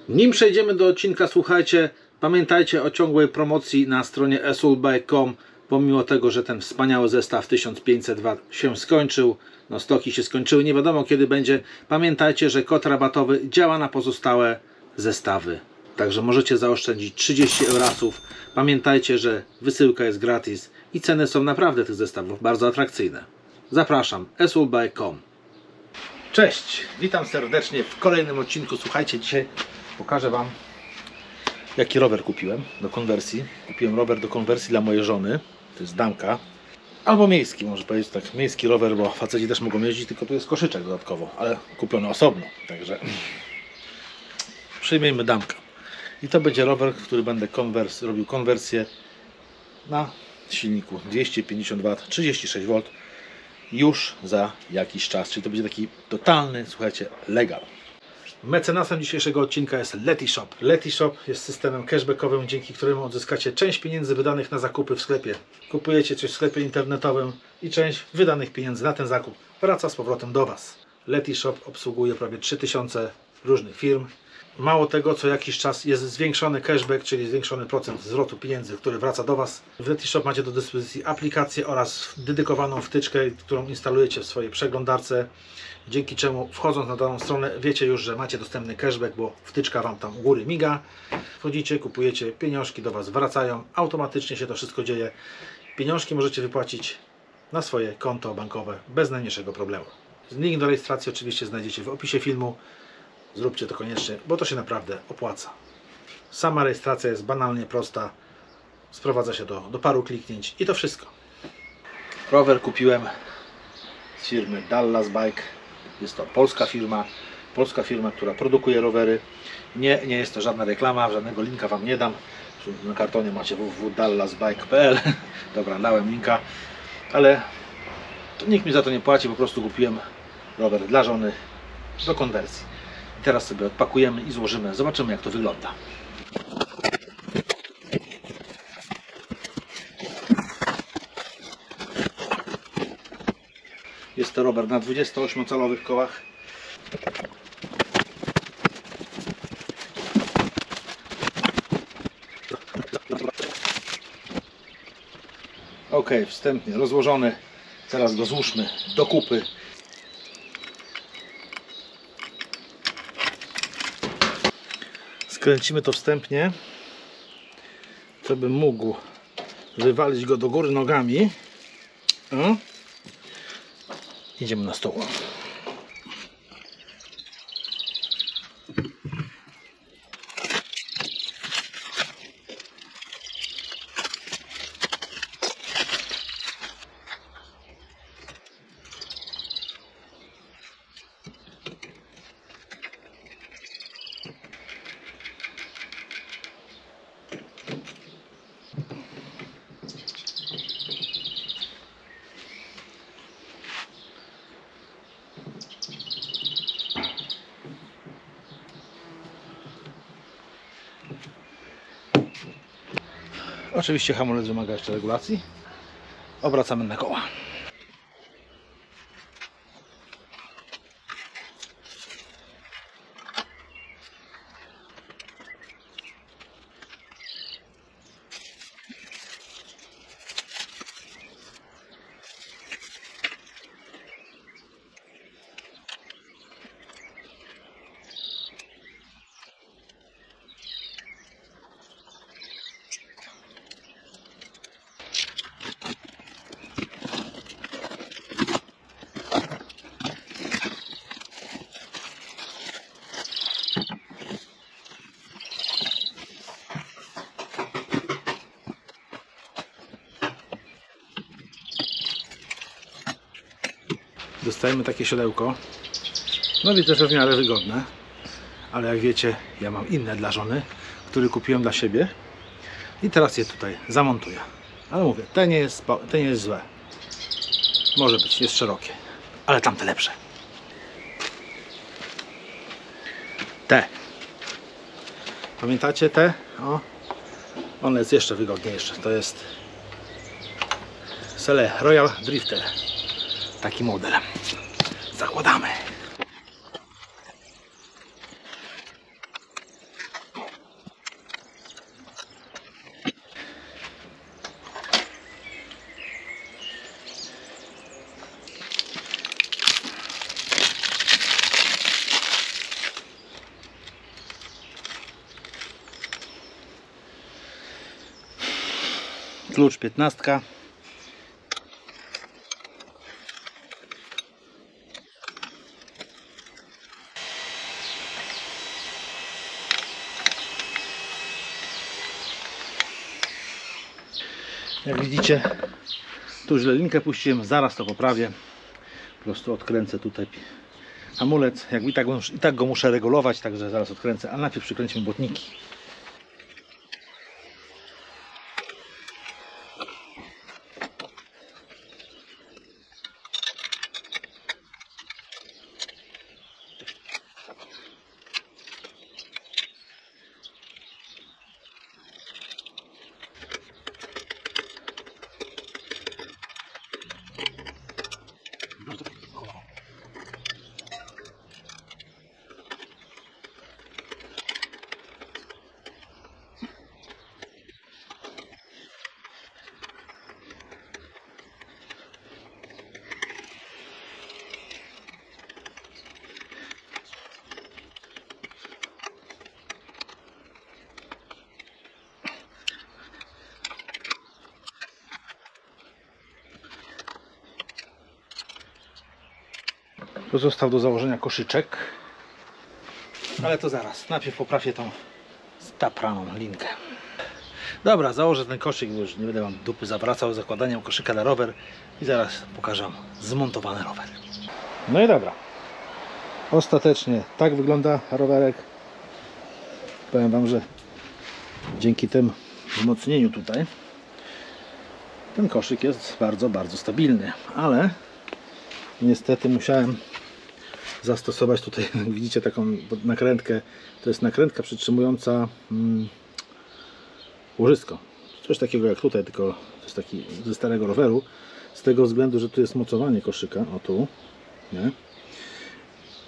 Nim przejdziemy do odcinka, słuchajcie, pamiętajcie o ciągłej promocji na stronie esulbike.com. Pomimo tego, że ten wspaniały zestaw 1500 W się skończył, no stoki się skończyły, nie wiadomo kiedy będzie. Pamiętajcie, że kod rabatowy działa na pozostałe zestawy. Także możecie zaoszczędzić 30 eurasów. Pamiętajcie, że wysyłka jest gratis i ceny są naprawdę tych zestawów bardzo atrakcyjne. Zapraszam, esulbike.com. Cześć, witam serdecznie w kolejnym odcinku. Słuchajcie, dzisiaj pokażę Wam, jaki rower kupiłem do konwersji. Kupiłem rower do konwersji dla mojej żony. To jest damka. Albo miejski, może powiedzieć tak, miejski rower, bo faceci też mogą jeździć, tylko tu jest koszyczek dodatkowo, ale kupiony osobno. Także przyjmijmy damkę. I to będzie rower, który będę robił konwersję na silniku 250 W, 36 V już za jakiś czas. Czyli to będzie taki totalny, słuchajcie, legal. Mecenasem dzisiejszego odcinka jest Letishop. Letishop jest systemem cashbackowym, dzięki któremu odzyskacie część pieniędzy wydanych na zakupy w sklepie. Kupujecie coś w sklepie internetowym i część wydanych pieniędzy na ten zakup wraca z powrotem do Was. Letishop obsługuje prawie 3000 różnych firm. Mało tego, co jakiś czas jest zwiększony cashback, czyli zwiększony procent zwrotu pieniędzy, który wraca do Was. W Letishop macie do dyspozycji aplikację oraz dedykowaną wtyczkę, którą instalujecie w swojej przeglądarce, dzięki czemu wchodząc na daną stronę wiecie już, że macie dostępny cashback, bo wtyczka Wam tam u góry miga. Wchodzicie, kupujecie, pieniążki do Was wracają, automatycznie się to wszystko dzieje. Pieniążki możecie wypłacić na swoje konto bankowe bez najmniejszego problemu. Link do rejestracji oczywiście znajdziecie w opisie filmu. Zróbcie to koniecznie, bo to się naprawdę opłaca. Sama rejestracja jest banalnie prosta. Sprowadza się do paru kliknięć i to wszystko. Rower kupiłem z firmy Dallas Bike. Jest to polska firma, która produkuje rowery. Nie jest to żadna reklama, żadnego linka Wam nie dam. Na kartonie macie www.dallasbike.pl. Dobra, dałem linka, ale nikt mi za to nie płaci, po prostu kupiłem rower dla żony do konwersji. I teraz sobie odpakujemy i złożymy. Zobaczymy, jak to wygląda. Jest to rower na 28-calowych kołach. Ok, wstępnie rozłożony. Teraz go złóżmy do kupy. Skręcimy to wstępnie, żebym mógł wywalić go do góry nogami. O. Idziemy na stół. Oczywiście hamulec wymaga jeszcze regulacji. Obracamy na koła. Dostajemy takie siodełko. No widzę, że w miarę wygodne. Ale jak wiecie, ja mam inne dla żony, które kupiłem dla siebie. I teraz je tutaj zamontuję. Ale mówię, te nie jest złe. Może być, jest szerokie. Ale tamte lepsze. Te. Pamiętacie te? O. One jest jeszcze wygodniejsze. To jest Selle Royal Drifter. Taki model. Zakładamy. Klucz 15. Jak widzicie, tu źle linkę puściłem, zaraz to poprawię. Po prostu odkręcę tutaj hamulec. Jakby i tak go muszę regulować, także zaraz odkręcę, ale najpierw przykręcimy błotniki. Został do założenia koszyczek, ale to zaraz. Najpierw poprawię tą stapraną linkę. Dobra, założę ten koszyk, bo już nie będę wam dupy zawracał zakładaniem koszyka na rower i zaraz pokażę wam zmontowany rower. No i dobra. Ostatecznie tak wygląda rowerek. Powiem wam, że dzięki temu wzmocnieniu tutaj ten koszyk jest bardzo, bardzo stabilny, ale niestety musiałem zastosować tutaj, widzicie, taką nakrętkę. To jest nakrętka przytrzymująca łożysko. Coś takiego jak tutaj, tylko to jest taki ze starego roweru. Z tego względu, że tu jest mocowanie koszyka, o tu, nie?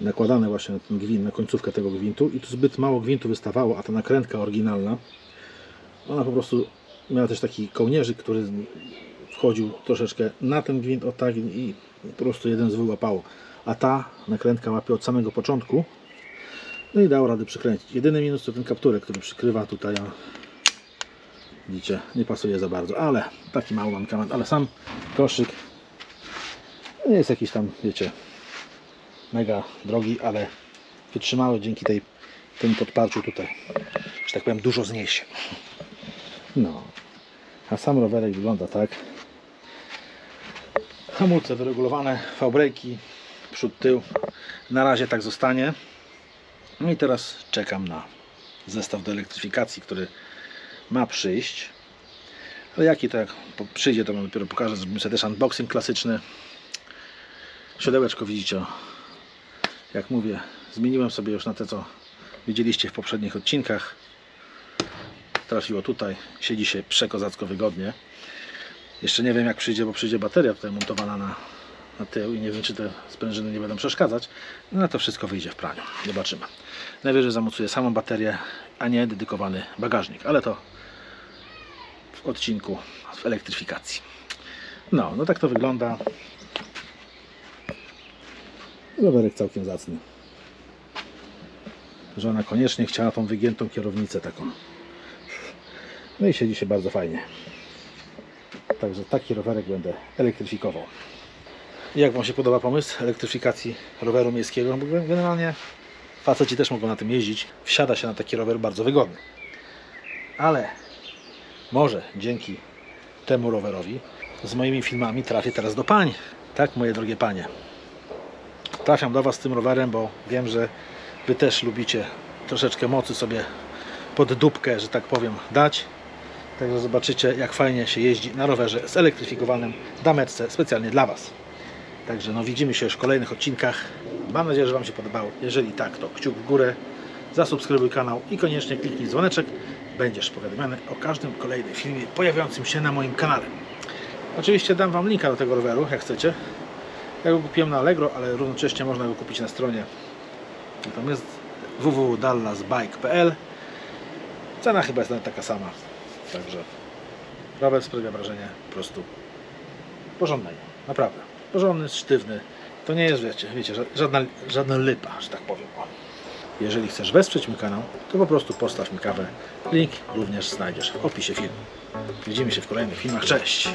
Nakładane właśnie na ten gwint, na końcówkę tego gwintu i tu zbyt mało gwintu wystawało, a ta nakrętka oryginalna, ona po prostu miała też taki kołnierzyk, który wchodził troszeczkę na ten gwint, o tak, i po prostu jeden z wyłapało. A ta nakrętka łapie od samego początku, no i dało radę przykręcić. Jedyny minus to ten kapturek, który przykrywa tutaj, a widzicie, nie pasuje za bardzo, ale taki mały mankament, ale sam koszyk nie jest jakiś tam, wiecie, mega drogi, ale wytrzymały dzięki temu podparciu tutaj, że tak powiem, dużo zniesie. No, a sam rowerek wygląda tak. Hamulce wyregulowane, V-breki, przód, tył. Na razie tak zostanie. No i teraz czekam na zestaw do elektryfikacji, który ma przyjść. Ale jaki to jak przyjdzie, to wam dopiero pokażę. Zrobimy sobie też unboxing klasyczny. Siodełeczko widzicie, jak mówię, zmieniłem sobie już na te, co widzieliście w poprzednich odcinkach. Trafiło tutaj, siedzi się przekozacko wygodnie. Jeszcze nie wiem jak przyjdzie, bo przyjdzie bateria tutaj montowana na tył i nie wiem, czy te sprężyny nie będą przeszkadzać. No to wszystko wyjdzie w praniu. Zobaczymy. Najwyżej zamocuję samą baterię, a nie dedykowany bagażnik, ale to w odcinku w elektryfikacji. No tak to wygląda. Rowerek całkiem zacny. Żona koniecznie chciała tą wygiętą kierownicę taką. No i siedzi się bardzo fajnie. Także taki rowerek będę elektryfikował. Jak wam się podoba pomysł elektryfikacji roweru miejskiego? Bo generalnie faceci też mogą na tym jeździć. Wsiada się na taki rower bardzo wygodny. Ale może dzięki temu rowerowi z moimi filmami trafię teraz do pań. Tak, moje drogie panie. Trafiam do was z tym rowerem, bo wiem, że wy też lubicie troszeczkę mocy sobie pod dupkę, że tak powiem, dać. Także zobaczycie, jak fajnie się jeździ na rowerze zelektryfikowanym dameczce specjalnie dla was. Także no, widzimy się już w kolejnych odcinkach. Mam nadzieję, że wam się podobało. Jeżeli tak, to kciuk w górę, zasubskrybuj kanał i koniecznie kliknij dzwoneczek. Będziesz powiadomiony o każdym kolejnym filmie pojawiającym się na moim kanale. Oczywiście dam wam linka do tego roweru, jak chcecie. Ja go kupiłem na Allegro, ale równocześnie można go kupić na stronie. Tam jest www.dallasbike.pl. Cena chyba jest nawet taka sama. Także rower sprawia wrażenie po prostu porządnego. Naprawdę. Porządny, sztywny. To nie jest, wiecie żadna lipa, że tak powiem. Jeżeli chcesz wesprzeć mój kanał, to po prostu postaw mi kawę. Link również znajdziesz w opisie filmu. Widzimy się w kolejnych filmach. Cześć!